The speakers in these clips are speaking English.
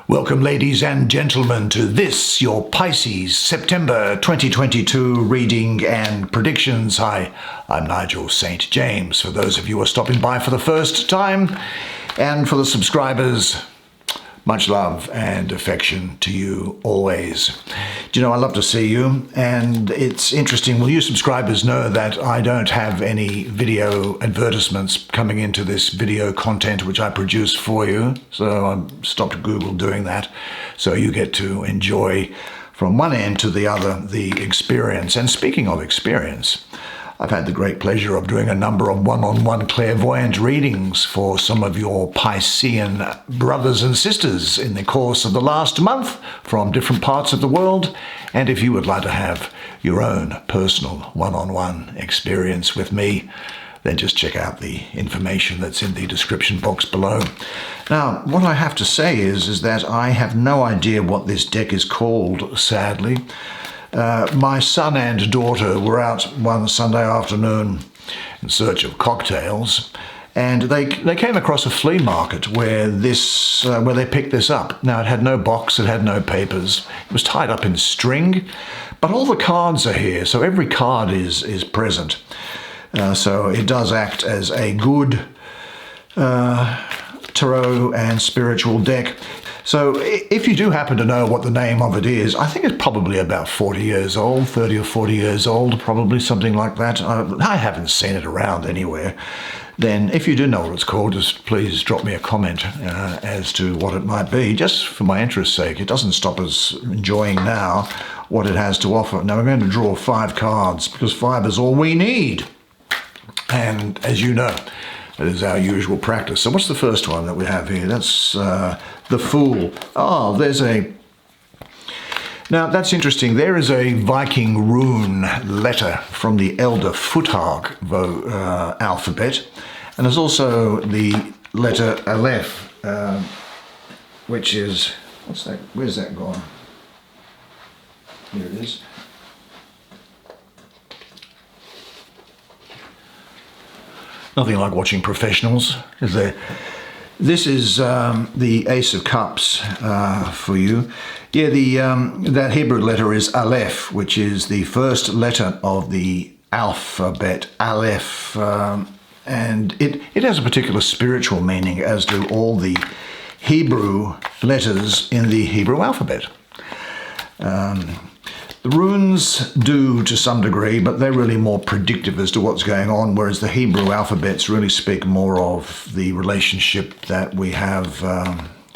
Welcome, ladies and gentlemen, to this, your Pisces September 2022 reading and predictions. Hi, I'm Nigel Saint James, for those of you who are stopping by for the first time, and for the subscribers, much love and affection to you always. Do you know, I love to see you, and it's interesting. Well, you subscribers know that I don't have any video advertisements coming into this video content which I produce for you, so I stopped Google doing that. So you get to enjoy from one end to the other the experience. And speaking of experience, I've had the great pleasure of doing a number of one-on-one clairvoyant readings for some of your Piscean brothers and sisters in the course of the last month from different parts of the world. And if you would like to have your own personal one-on-one experience with me, then just check out the information that's in the description box below. Now, what I have to say is that I have no idea what this deck is called, sadly. My son and daughter were out one Sunday afternoon in search of cocktails, and they came across a flea market where they picked this up. Now, it had no box, it had no papers, it was tied up in string, but all the cards are here, so every card is present. So it does act as a good tarot and spiritual deck. So if you do happen to know what the name of it is, I think it's probably about 40 years old, 30 or 40 years old, probably something like that. I haven't seen it around anywhere. Then if you do know what it's called, just please drop me a comment as to what it might be, just for my interest's sake. It doesn't stop us enjoying now what it has to offer. Now we're going to draw 5 cards because 5 is all we need. And as you know, that is our usual practice. So what's the first one that we have here? That's the Fool. Oh, Now that's interesting. There is a Viking rune letter from the Elder Futhark alphabet. And there's also the letter Aleph, which is, what's that? Where's that gone? Here it is. Nothing like watching professionals, is there? This is the Ace of Cups for you. Yeah, that Hebrew letter is Aleph, which is the first letter of the alphabet, Aleph. And it has a particular spiritual meaning, as do all the Hebrew letters in the Hebrew alphabet. The runes do to some degree, but they're really more predictive as to what's going on, whereas the Hebrew alphabets really speak more of the relationship that we have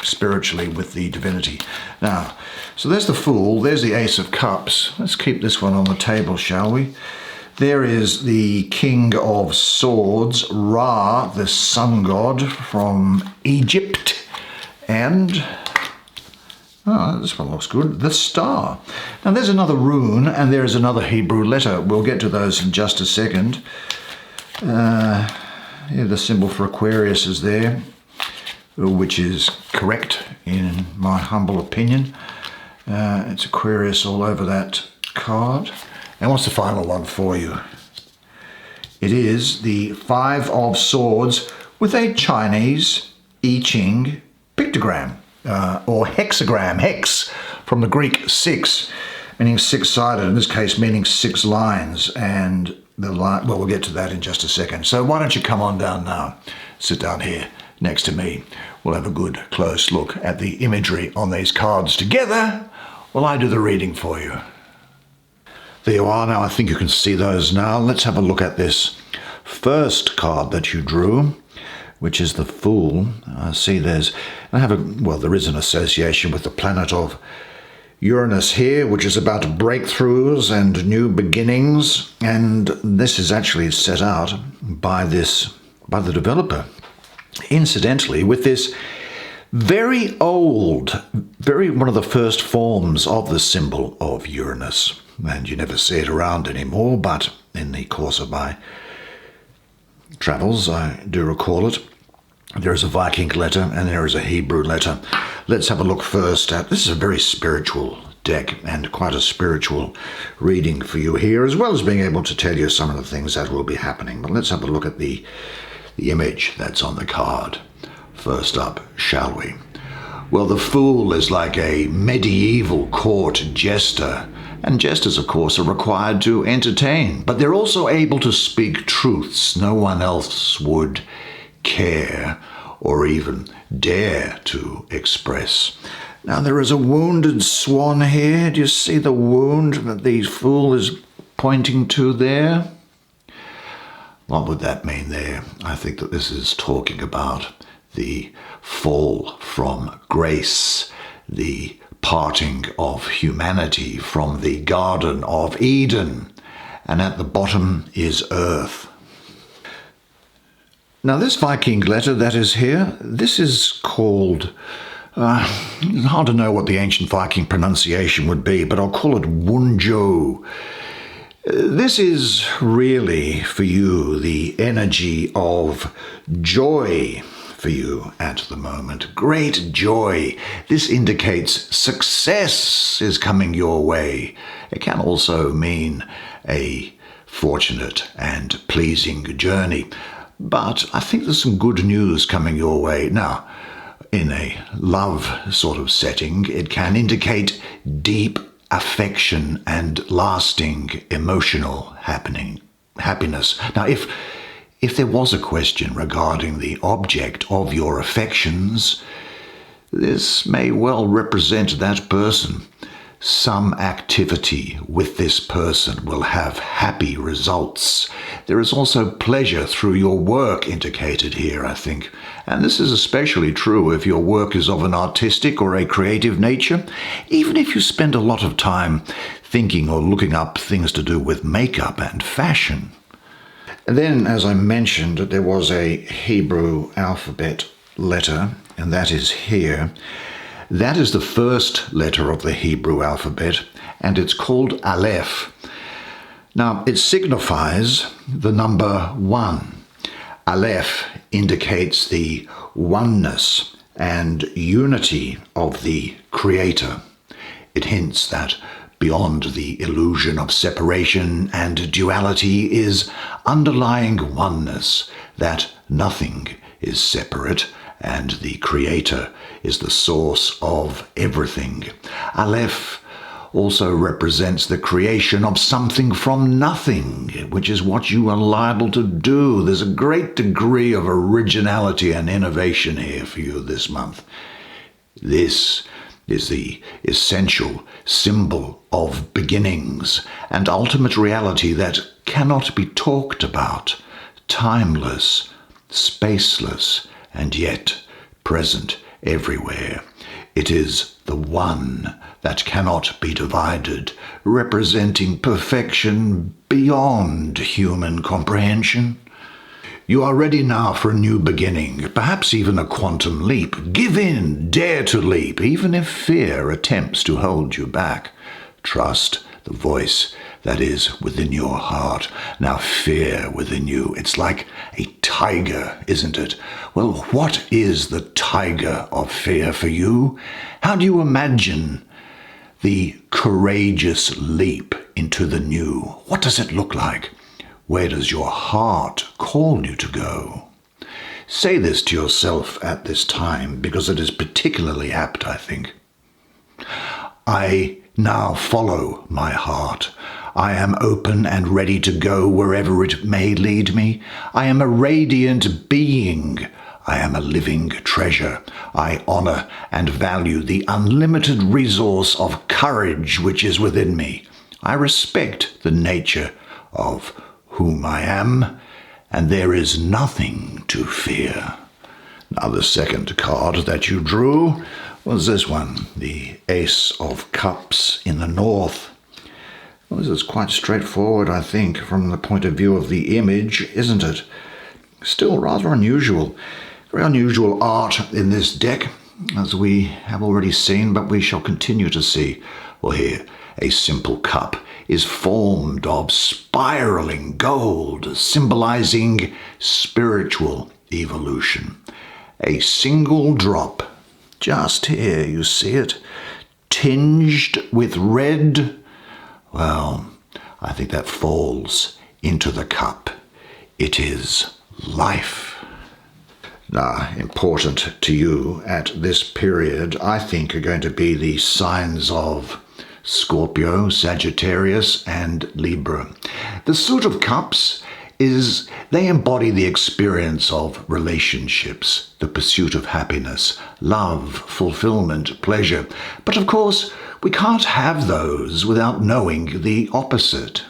spiritually with the divinity. Now, so there's the Fool, there's the Ace of Cups. Let's keep this one on the table, shall we? There is the King of Swords, Ra, the sun god from Egypt, and this one looks good. The Star. Now there's another rune and there is another Hebrew letter. We'll get to those in just a second. Yeah, the symbol for Aquarius is there, which is correct in my humble opinion. It's Aquarius all over that card. And what's the final one for you? It is the 5 of Swords with a Chinese I Ching pictogram. Or hexagram, hex, from the Greek 6, meaning 6-sided, in this case meaning 6 lines, and the line, well, we'll get to that in just a second. So why don't you come on down now, sit down here next to me. We'll have a good close look at the imagery on these cards together while I do the reading for you. There you are. Now I think you can see those now. Let's have a look at this first card that you drew, which is the Fool. I see there is an association with the planet of Uranus here, which is about breakthroughs and new beginnings. And this is actually set out by the developer, incidentally, with this very old, one of the first forms of the symbol of Uranus. And you never see it around anymore, but in the course of my travels, I do recall it. There is a Viking letter and there is a Hebrew letter. Let's have a look first at, this is a very spiritual deck and quite a spiritual reading for you here, as well as being able to tell you some of the things that will be happening. But let's have a look at the image that's on the card. First up, shall we? Well, the Fool is like a medieval court jester, and jesters, of course, are required to entertain, but they're also able to speak truths no one else would care or even dare to express. Now, there is a wounded swan here. Do you see the wound that the Fool is pointing to there? What would that mean there? I think that this is talking about the fall from grace, the parting of humanity from the Garden of Eden, and at the bottom is earth. Now, this Viking letter that is here, this is called, it's hard to know what the ancient Viking pronunciation would be, but I'll call it Wunjo. This is really for you the energy of joy for you at the moment. Great joy. This indicates success is coming your way. It can also mean a fortunate and pleasing journey. But I think there's some good news coming your way. Now, in a love sort of setting, it can indicate deep affection and lasting emotional happiness. Now, if there was a question regarding the object of your affections, this may well represent that person. Some activity with this person will have happy results. There is also pleasure through your work indicated here, I think. And this is especially true if your work is of an artistic or a creative nature. Even if you spend a lot of time thinking or looking up things to do with makeup and fashion. And then, as I mentioned, there was a Hebrew alphabet letter, and that is here. That is the first letter of the Hebrew alphabet, and it's called Aleph. Now, it signifies the number 1. Aleph indicates the oneness and unity of the Creator. It hints that beyond the illusion of separation and duality is underlying oneness, that nothing is separate, and the Creator is the source of everything. Aleph also represents the creation of something from nothing, which is what you are liable to do. There's a great degree of originality and innovation here for you this month. This is the essential symbol of beginnings and ultimate reality that cannot be talked about, timeless, spaceless, and yet present everywhere. It is the one that cannot be divided, representing perfection beyond human comprehension. You are ready now for a new beginning, perhaps even a quantum leap. Give in, dare to leap, even if fear attempts to hold you back. Trust the voice that is within your heart. Now, fear within you, it's like a tiger, isn't it? Well, what is the tiger of fear for you? How do you imagine the courageous leap into the new? What does it look like? Where does your heart call you to go? Say this to yourself at this time, because it is particularly apt, I think. I now follow my heart. I am open and ready to go wherever it may lead me. I am a radiant being. I am a living treasure. I honor and value the unlimited resource of courage which is within me. I respect the nature of whom I am, and there is nothing to fear. Now, the second card that you drew was this one, the Ace of Cups in the North. Well, this is quite straightforward, I think, from the point of view of the image, isn't it? Still rather unusual. Very unusual art in this deck, as we have already seen, but we shall continue to see. Well, here, a simple cup is formed of spiraling gold, symbolizing spiritual evolution. A single drop, just here, you see it, tinged with red. Well, I think that falls into the cup. It is life. Important to you at this period, I think, are going to be the signs of Scorpio, Sagittarius, and Libra. The Suit of Cups they embody the experience of relationships, the pursuit of happiness, love, fulfillment, pleasure. But of course, we can't have those without knowing the opposite.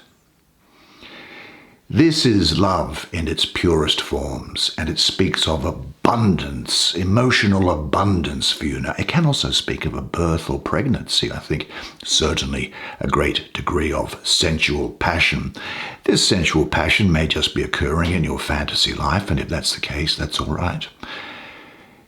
This is love in its purest forms, and it speaks of abundance, emotional abundance for you. Now, it can also speak of a birth or pregnancy, I think, certainly a great degree of sensual passion. This sensual passion may just be occurring in your fantasy life, and if that's the case, that's all right.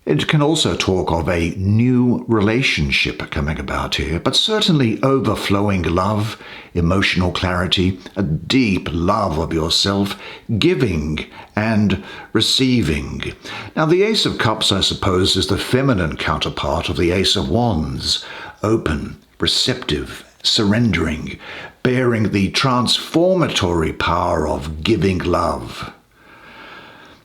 It can also talk of a new relationship coming about here, but certainly overflowing love, emotional clarity, a deep love of yourself, giving and receiving. Now, the Ace of Cups, I suppose, is the feminine counterpart of the Ace of Wands, open, receptive, surrendering, bearing the transformatory power of giving love.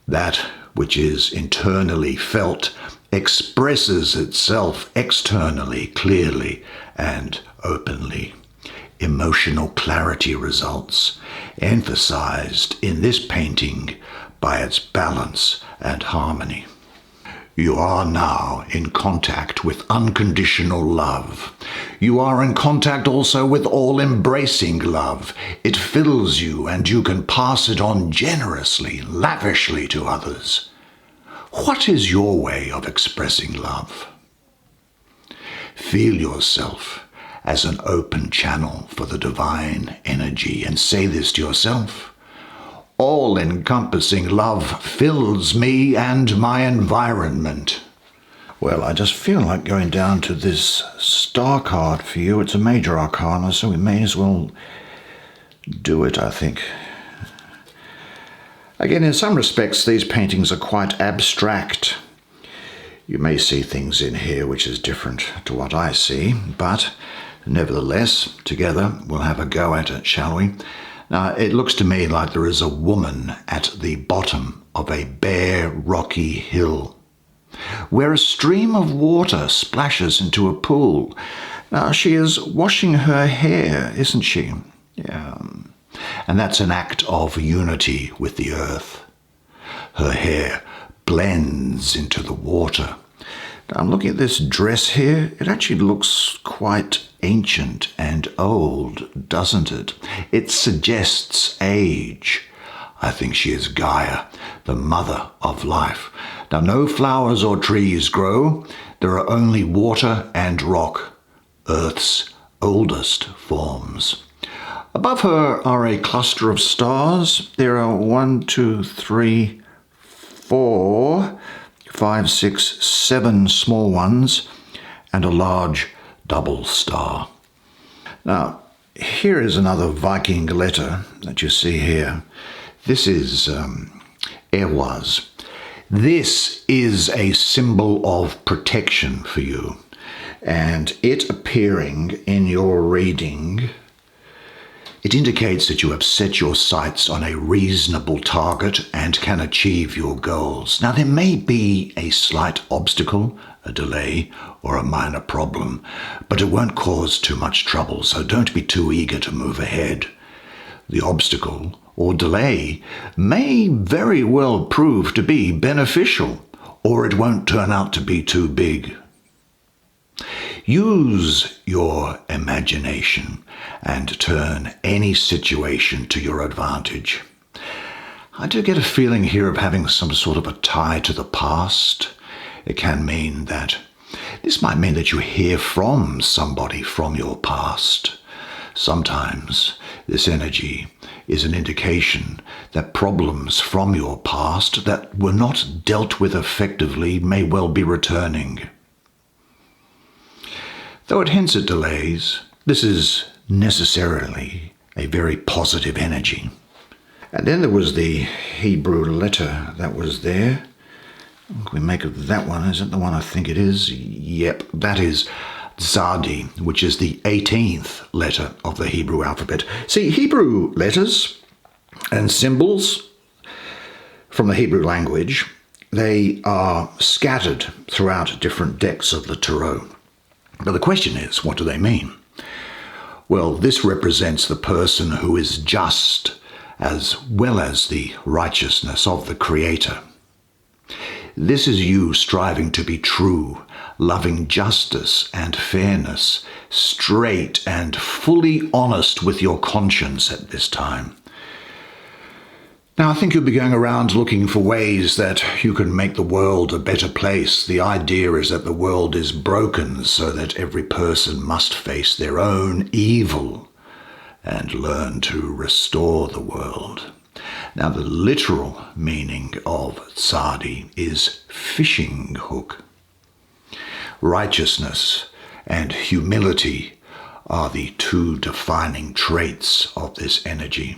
That which is internally felt expresses itself externally, clearly and openly. Emotional clarity results, emphasized in this painting by its balance and harmony. You are now in contact with unconditional love. You are in contact also with all-embracing love. It fills you, and you can pass it on generously, lavishly to others. What is your way of expressing love? Feel yourself as an open channel for the divine energy, and say this to yourself. All-encompassing love fills me and my environment. Well, I just feel like going down to this star card for you. It's a major arcana, so we may as well do it, I think. Again, in some respects, these paintings are quite abstract. You may see things in here which is different to what I see, but nevertheless, together we'll have a go at it, shall we? Now, it looks to me like there is a woman at the bottom of a bare, rocky hill, where a stream of water splashes into a pool. Now, she is washing her hair, isn't she? Yeah. And that's an act of unity with the earth. Her hair blends into the water. Now, I'm looking at this dress here. It actually looks quite ancient and old, doesn't it? It suggests age. I think she is Gaia, the mother of life. Now, no flowers or trees grow. There are only water and rock, Earth's oldest forms. Above her are a cluster of stars. There are 1, 2, 3, 4, 5, 6, 7 small ones, and a large double star. Now, here is another Viking letter that you see here. This is Ewas. This is a symbol of protection for you, and it appearing in your reading, it indicates that you have set your sights on a reasonable target and can achieve your goals. Now, there may be a slight obstacle, a delay, or a minor problem, but it won't cause too much trouble, so don't be too eager to move ahead. The obstacle or delay may very well prove to be beneficial, or it won't turn out to be too big. Use your imagination and turn any situation to your advantage. I do get a feeling here of having some sort of a tie to the past. It can mean that this might mean that you hear from somebody from your past. Sometimes this energy is an indication that problems from your past that were not dealt with effectively may well be returning. Though it hints at delays, this is necessarily a very positive energy. And then there was the Hebrew letter that was there. What can we make of that one? Is it the one I think it is? Yep, that is Zadi, which is the 18th letter of the Hebrew alphabet. See, Hebrew letters and symbols from the Hebrew language They are scattered throughout different decks of the tarot. But the question is, what do they mean? Well, this represents the person who is just as well as the righteousness of the Creator. This is you striving to be true, loving justice and fairness, straight and fully honest with your conscience at this time. Now, I think you'll be going around looking for ways that you can make the world a better place. The idea is that the world is broken so that every person must face their own evil and learn to restore the world. Now, the literal meaning of Sadi is fishing hook. Righteousness and humility are the two defining traits of this energy.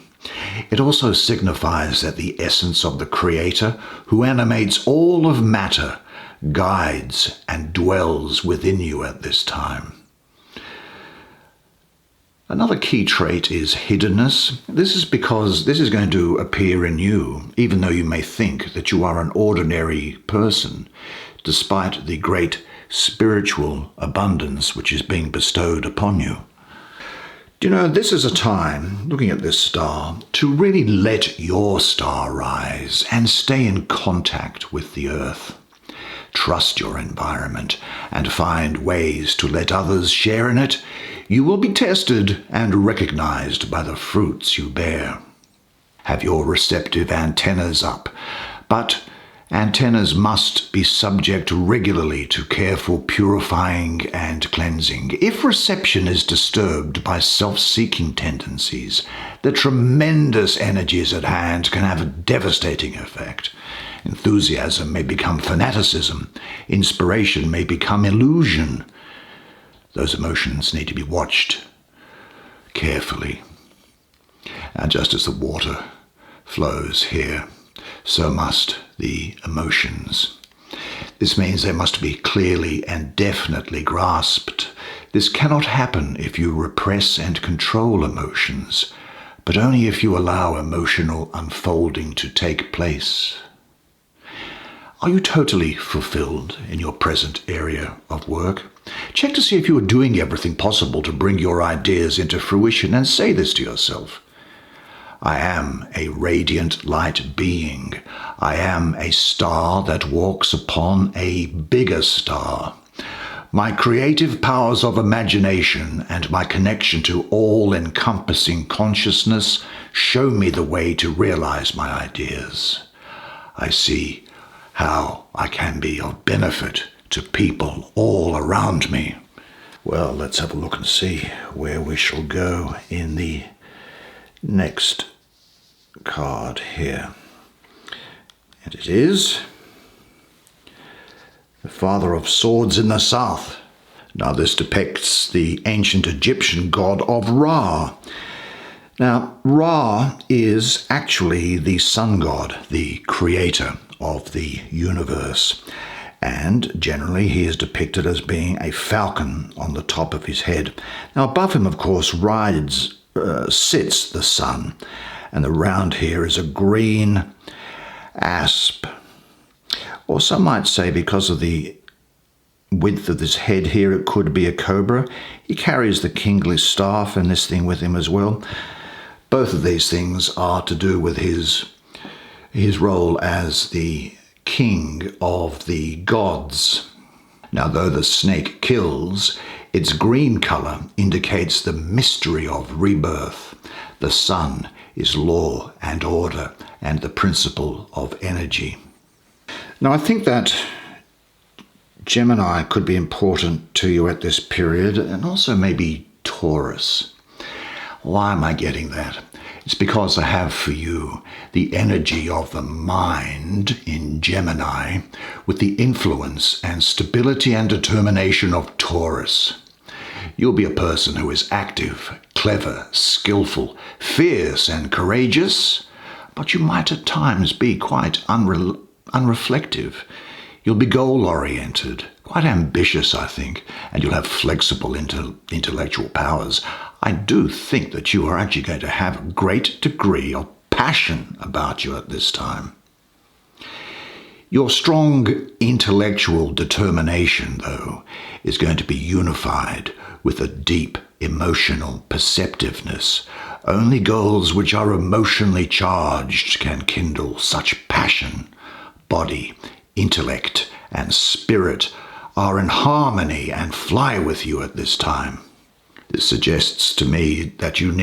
It also signifies that the essence of the Creator, who animates all of matter, guides and dwells within you at this time. Another key trait is hiddenness. This is because this is going to appear in you, even though you may think that you are an ordinary person, despite the great spiritual abundance which is being bestowed upon you. Do you know, this is a time, looking at this star, to really let your star rise and stay in contact with the earth. Trust your environment and find ways to let others share in it. You will be tested and recognized by the fruits you bear. Have your receptive antennas up, but antennas must be subject regularly to careful purifying and cleansing. If reception is disturbed by self-seeking tendencies, the tremendous energies at hand can have a devastating effect. Enthusiasm may become fanaticism. Inspiration may become illusion. Those emotions need to be watched carefully. And just as the water flows here, so must the emotions. This means they must be clearly and definitely grasped. This cannot happen if you repress and control emotions, but only if you allow emotional unfolding to take place. Are you totally fulfilled in your present area of work? Check to see if you are doing everything possible to bring your ideas into fruition, and say this to yourself. I am a radiant light being. I am a star that walks upon a bigger star. My creative powers of imagination and my connection to all-encompassing consciousness show me the way to realize my ideas. I see how I can be of benefit to people all around me. Well, let's have a look and see where we shall go in the next card here. And it is the Father of Swords in the South. Now, this depicts the ancient Egyptian god of Ra. Now, Ra is actually the sun god, the creator of the universe. And generally he is depicted as being a falcon on the top of his head. Now, above him, of course, sits the sun. And around here is a green asp. Or some might say, because of the width of his head here, it could be a cobra. He carries the kingly staff and this thing with him as well. Both of these things are to do with his role as the king of the gods. Now, though the snake kills, its green color indicates the mystery of rebirth. The sun is law and order and the principle of energy. Now, I think that Gemini could be important to you at this period, and also maybe Taurus. Why am I getting that? It's because I have for you the energy of the mind in Gemini with the influence and stability and determination of Taurus. You'll be a person who is active, clever, skillful, fierce and courageous, but you might at times be quite unreflective. You'll be goal-oriented, quite ambitious, I think, and you'll have flexible intellectual powers. I do think that you are actually going to have a great degree of passion about you at this time. Your strong intellectual determination, though, is going to be unified with a deep emotional perceptiveness. Only goals which are emotionally charged can kindle such passion. Body, intellect, and spirit are in harmony and fly with you at this time. This suggests to me that you'll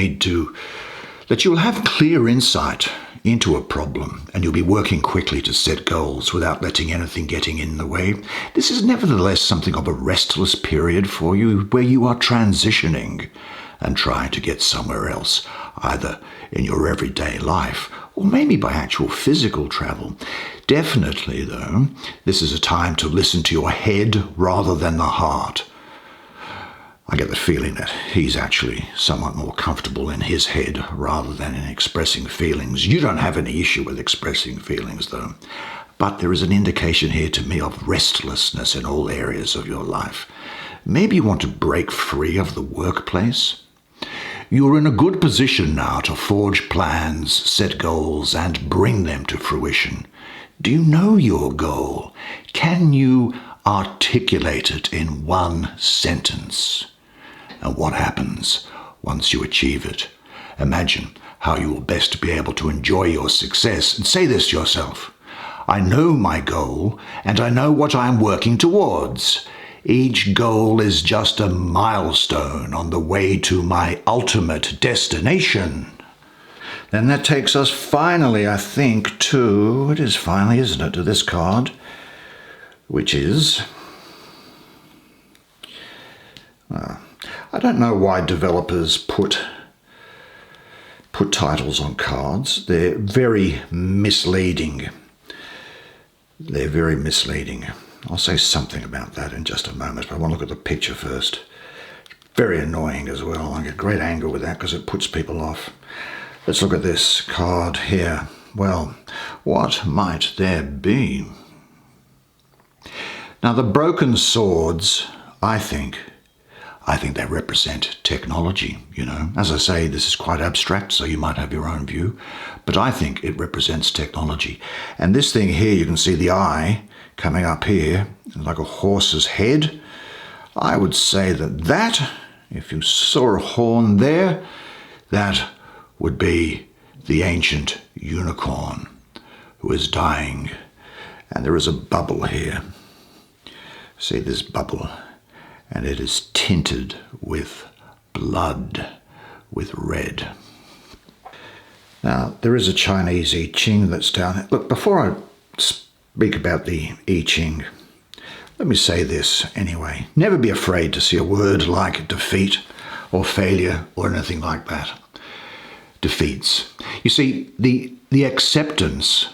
have clear insight into a problem, and you'll be working quickly to set goals without letting anything getting in the way. This is nevertheless something of a restless period for you, where you are transitioning and trying to get somewhere else, either in your everyday life or maybe by actual physical travel. Definitely, though, this is a time to listen to your head rather than the heart. I get the feeling that he's actually somewhat more comfortable in his head rather than in expressing feelings. You don't have any issue with expressing feelings, though. But there is an indication here to me of restlessness in all areas of your life. Maybe you want to break free of the workplace. You're in a good position now to forge plans, set goals, and bring them to fruition. Do you know your goal? Can you articulate it in one sentence? And what happens once you achieve it? Imagine how you will best be able to enjoy your success, and say this to yourself: I know my goal, and I know what I am working towards. Each goal is just a milestone on the way to my ultimate destination. Then that takes us finally, I think, to this card, which is... I don't know why developers put titles on cards. They're very misleading. I'll say something about that in just a moment, but I want to look at the picture first. Very annoying as well. I get great anger with that because it puts people off. Let's look at this card here. Well, what might there be? Now, the broken swords, I think they represent technology, you know. As I say, this is quite abstract, so you might have your own view, but I think it represents technology. And this thing here, you can see the eye coming up here, like a horse's head. I would say that, if you saw a horn there, that would be the ancient unicorn who is dying. And there is a bubble here. See this bubble? And it is tinted with blood, with red. Now, there is a Chinese I Ching that's down here. Look, before I speak about the I Ching, let me say this anyway. Never be afraid to see a word like defeat or failure or anything like that. Defeats. You see, the acceptance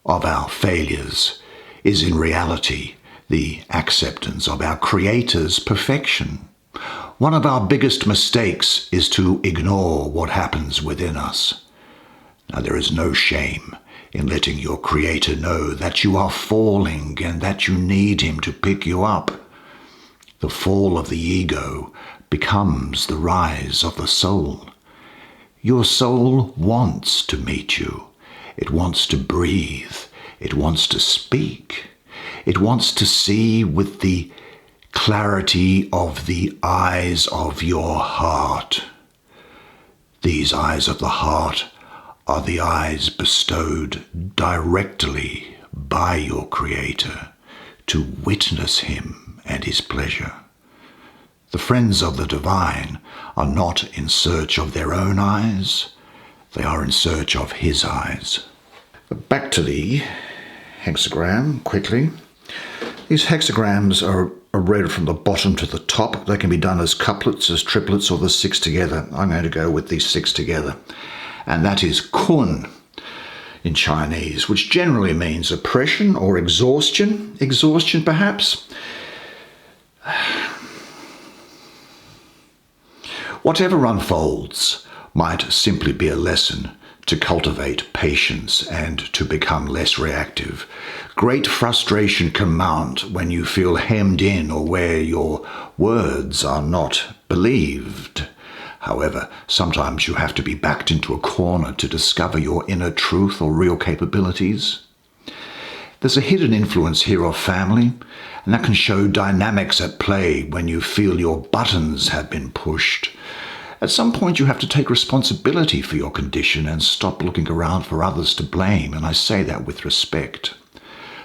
of our failures is in reality the acceptance of our Creator's perfection. One of our biggest mistakes is to ignore what happens within us. Now, there is no shame in letting your Creator know that you are falling and that you need Him to pick you up. The fall of the ego becomes the rise of the soul. Your soul wants to meet you. It wants to breathe. It wants to speak. It wants to see with the clarity of the eyes of your heart. These eyes of the heart are the eyes bestowed directly by your Creator to witness Him and His pleasure. The friends of the divine are not in search of their own eyes. They are in search of His eyes. But back to the hexagram quickly. These hexagrams are read from the bottom to the top. They can be done as couplets, as triplets, or the 6 together. I'm going to go with these 6 together. And that is kun in Chinese, which generally means oppression or exhaustion. Exhaustion, perhaps. Whatever unfolds might simply be a lesson to cultivate patience and to become less reactive. Great frustration can mount when you feel hemmed in or where your words are not believed. However, sometimes you have to be backed into a corner to discover your inner truth or real capabilities. There's a hidden influence here of family, and that can show dynamics at play when you feel your buttons have been pushed. At some point, you have to take responsibility for your condition and stop looking around for others to blame, and I say that with respect.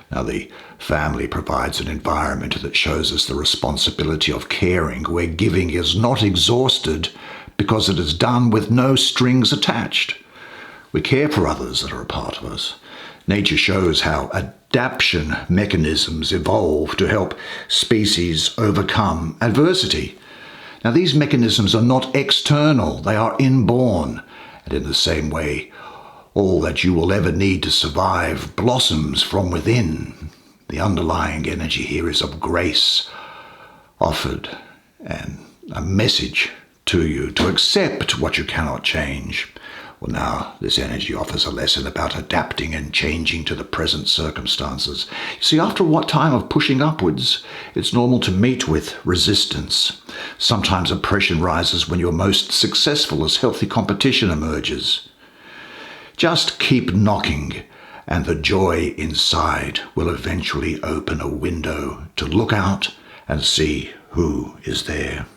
Now, the family provides an environment that shows us the responsibility of caring, where giving is not exhausted because it is done with no strings attached. We care for others that are a part of us. Nature shows how adaptation mechanisms evolve to help species overcome adversity. Now, these mechanisms are not external, they are inborn. And in the same way, all that you will ever need to survive blossoms from within. The underlying energy here is of grace offered and a message to you to accept what you cannot change. Well, now, this energy offers a lesson about adapting and changing to the present circumstances. You see, after what time of pushing upwards, it's normal to meet with resistance. Sometimes oppression rises when you're most successful as healthy competition emerges. Just keep knocking, and the joy inside will eventually open a window to look out and see who is there.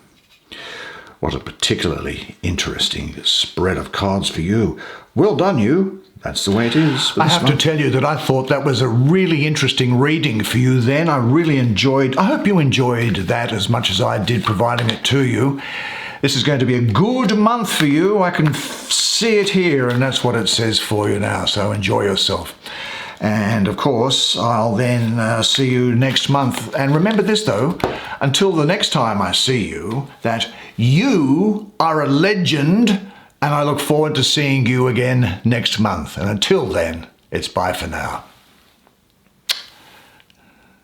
What a particularly interesting spread of cards for you. Well done, you. That's the way it is. I have to tell you that I thought that was a really interesting reading for you then. I hope you enjoyed that as much as I did providing it to you. This is going to be a good month for you. I can see it here, and that's what it says for you now, so enjoy yourself. And of course, I'll then see you next month. And remember this though, until the next time I see you, that you are a legend, and I look forward to seeing you again next month. And until then, it's bye for now.